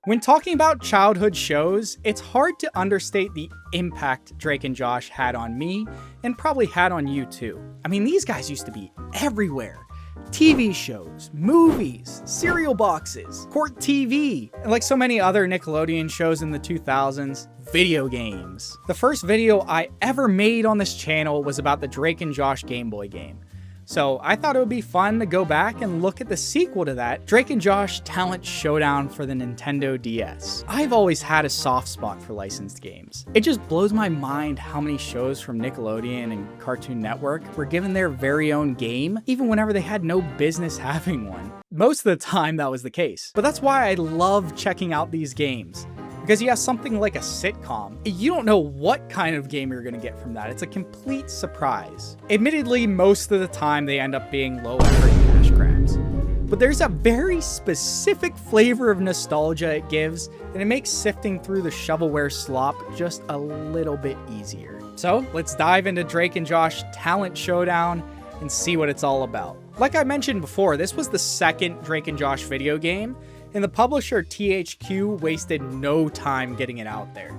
When talking about childhood shows, it's hard to understate the impact Drake and Josh had on me, and probably had on you too. I mean, these guys used to be everywhere. TV shows, movies, cereal boxes, Court TV, and like so many other Nickelodeon shows in the 2000s, video games. The first video I ever made on this channel was about the Drake and Josh Game Boy game. So I thought it would be fun to go back and look at the sequel to that, Drake and Josh Talent Showdown for the Nintendo DS. I've always had a soft spot for licensed games. It just blows my mind how many shows from Nickelodeon and Cartoon Network were given their very own game, even whenever they had no business having one. Most of the time that was the case. But that's why I love checking out these games. Because you have something like a sitcom, you don't know what kind of game you're gonna get from that. It's a complete surprise. Admittedly, most of the time they end up being low effort cash grabs. But there's a very specific flavor of nostalgia it gives, and it makes sifting through the shovelware slop just a little bit easier. So let's dive into Drake and Josh Talent Showdown and see what it's all about. Like I mentioned before, this was the second Drake and Josh video game, and the publisher THQ wasted no time getting it out there.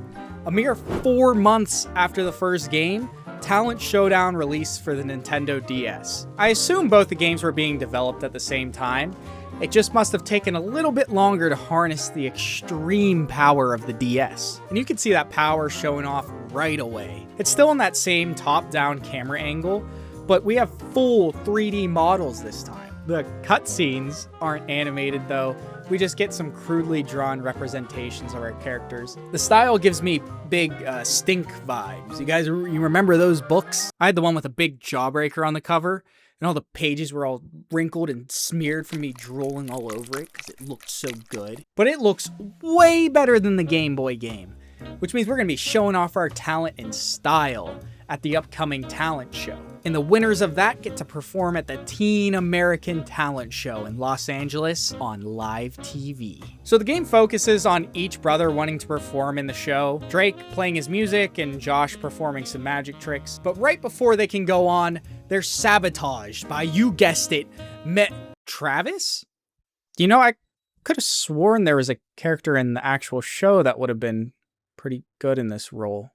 A mere 4 months after the first game, Talent Showdown released for the Nintendo DS. I assume both the games were being developed at the same time. It just must have taken a little bit longer to harness the extreme power of the DS. And you can see that power showing off right away. It's still in that same top-down camera angle, but we have full 3D models this time. The cutscenes aren't animated though. We just get some crudely drawn representations of our characters. The style gives me big Stink vibes. You remember those books? I had the one with a big jawbreaker on the cover, and all the pages were all wrinkled and smeared from me drooling all over it because it looked so good. But it looks way better than the Game Boy game, which means we're gonna be showing off our talent and style at the upcoming talent show. And the winners of that get to perform at the Teen American Talent Show in Los Angeles on live TV. So the game focuses on each brother wanting to perform in the show, Drake playing his music and Josh performing some magic tricks. But right before they can go on, they're sabotaged by, you guessed it, Travis? You know, I could have sworn there was a character in the actual show that would have been pretty good in this role.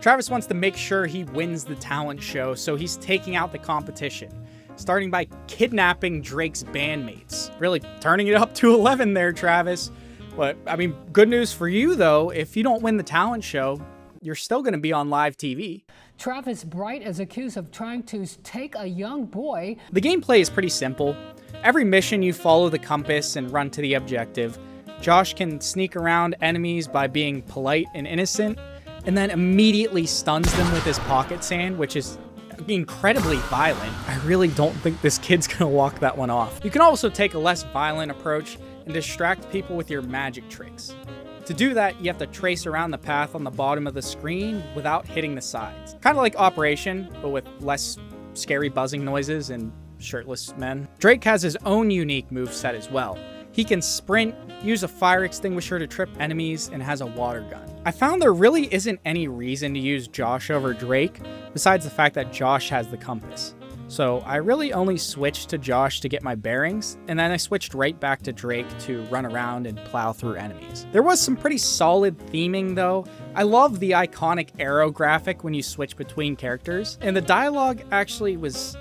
Travis wants to make sure he wins the talent show, so he's taking out the competition, starting by kidnapping Drake's bandmates. Really turning it up to 11 there, Travis. But, I mean, good news for you, though. If you don't win the talent show, you're still going to be on live TV. Travis Bright is accused of trying to take a young boy. The gameplay is pretty simple. Every mission, you follow the compass and run to the objective. Josh can sneak around enemies by being polite and innocent, and then immediately stuns them with his pocket sand, which is incredibly violent. I really don't think this kid's gonna walk that one off. You can also take a less violent approach and distract people with your magic tricks. To do that, you have to trace around the path on the bottom of the screen without hitting the sides. Kind of like Operation, but with less scary buzzing noises and shirtless men. Drake has his own unique moveset as well. He can sprint, use a fire extinguisher to trip enemies, and has a water gun. I found there really isn't any reason to use Josh over Drake, besides the fact that Josh has the compass. So I really only switched to Josh to get my bearings, and then I switched right back to Drake to run around and plow through enemies. There was some pretty solid theming though. I love the iconic arrow graphic when you switch between characters, and the dialogue actually was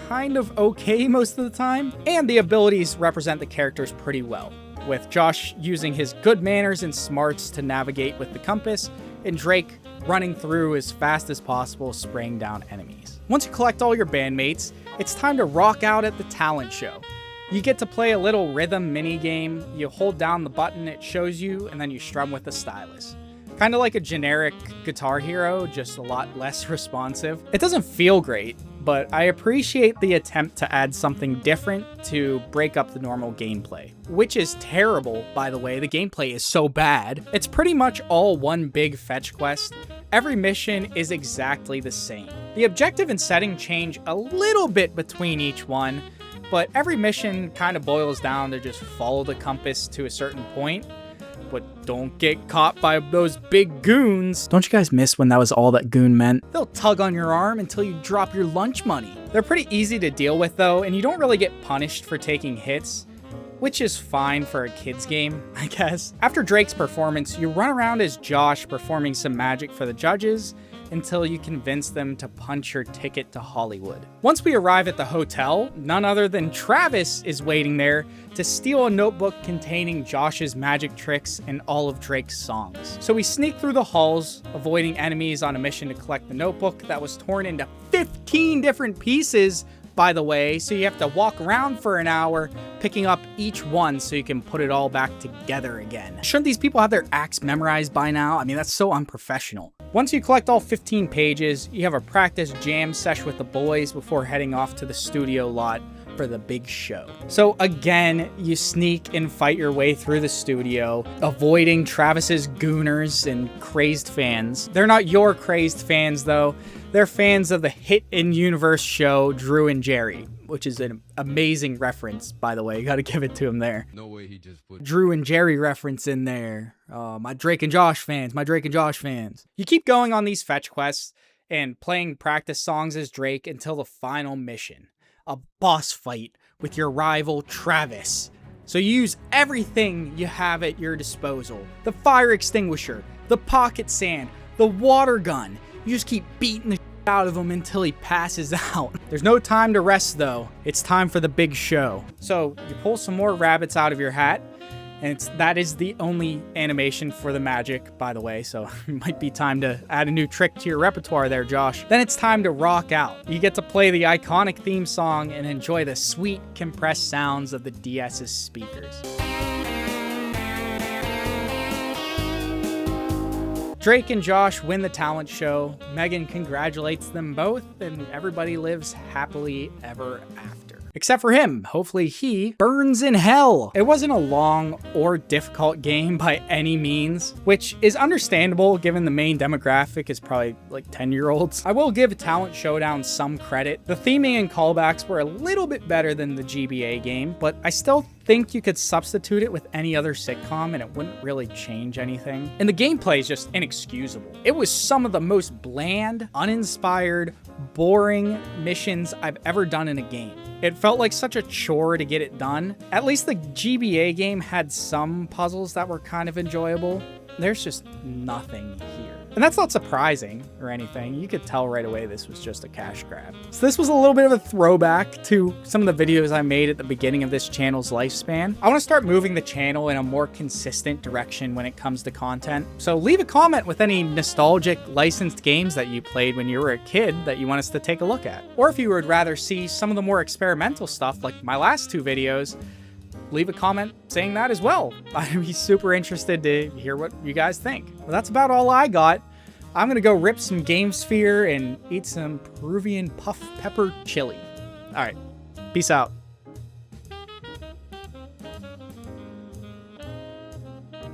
kind of okay most of the time, and the abilities represent the characters pretty well, with Josh using his good manners and smarts to navigate with the compass, and Drake running through as fast as possible, spraying down enemies. Once you collect all your bandmates, it's time to rock out at the talent show. You get to play a little rhythm mini game. You hold down the button it shows you, and then you strum with the stylus. Kind of like a generic Guitar Hero, just a lot less responsive. It doesn't feel great, but I appreciate the attempt to add something different to break up the normal gameplay. Which is terrible, by the way. The gameplay is so bad. It's pretty much all one big fetch quest. Every mission is exactly the same. The objective and setting change a little bit between each one, but every mission kind of boils down to just follow the compass to a certain point. But don't get caught by those big goons. Don't you guys miss when that was all that goon meant? They'll tug on your arm until you drop your lunch money. They're pretty easy to deal with though, and you don't really get punished for taking hits. which is fine for a kid's game, I guess. After Drake's performance, you run around as Josh performing some magic for the judges until you convince them to punch your ticket to Hollywood. Once we arrive at the hotel, none other than Travis is waiting there to steal a notebook containing Josh's magic tricks and all of Drake's songs. So we sneak through the halls, avoiding enemies on a mission to collect the notebook that was torn into 15 different pieces, by the way, so you have to walk around for an hour picking up each one so you can put it all back together again. Shouldn't these people have their acts memorized by now? I mean, that's so unprofessional. Once you collect all 15 pages, you have a practice jam session with the boys before heading off to the studio lot for the big show. So again, you sneak and fight your way through the studio, avoiding Travis's gooners and crazed fans. They're not your crazed fans though. They're fans of the hit in-universe show Drew and Jerry, which is an amazing reference, by the way. You gotta give it to him there. No way he just put Drew and Jerry reference in there. My Drake and Josh fans, my Drake and Josh fans. You keep going on these fetch quests and playing practice songs as Drake until the final mission, a boss fight with your rival Travis. So you use everything you have at your disposal. The fire extinguisher, the pocket sand, the water gun. You just keep beating the shit out of him until he passes out. There's no time to rest though. It's time for the big show. So you pull some more rabbits out of your hat, and that is the only animation for the magic, by the way, so it might be time to add a new trick to your repertoire there, Josh. Then it's time to rock out. You get to play the iconic theme song and enjoy the sweet, compressed sounds of the DS's speakers. Drake and Josh win the talent show. Megan congratulates them both, and everybody lives happily ever after. Except for him. Hopefully he burns in hell. It wasn't a long or difficult game by any means, which is understandable given the main demographic is probably like 10-year-olds. I will give Talent Showdown some credit. The theming and callbacks were a little bit better than the GBA game, but I still think you could substitute it with any other sitcom and it wouldn't really change anything. And the gameplay is just inexcusable. It was some of the most bland, uninspired, boring missions I've ever done in a game. It felt like such a chore to get it done. At least the GBA game had some puzzles that were kind of enjoyable. There's just nothing here. And that's not surprising or anything. You could tell right away this was just a cash grab. So this was a little bit of a throwback to some of the videos I made at the beginning of this channel's lifespan. I want to start moving the channel in a more consistent direction when it comes to content. So leave a comment with any nostalgic licensed games that you played when you were a kid that you want us to take a look at. Or if you would rather see some of the more experimental stuff like my last two videos, leave a comment saying that as well. I'd be super interested to hear what you guys think. Well, that's about all I got. I'm gonna go rip some Game Sphere and eat some Peruvian puff pepper chili. All right, peace out.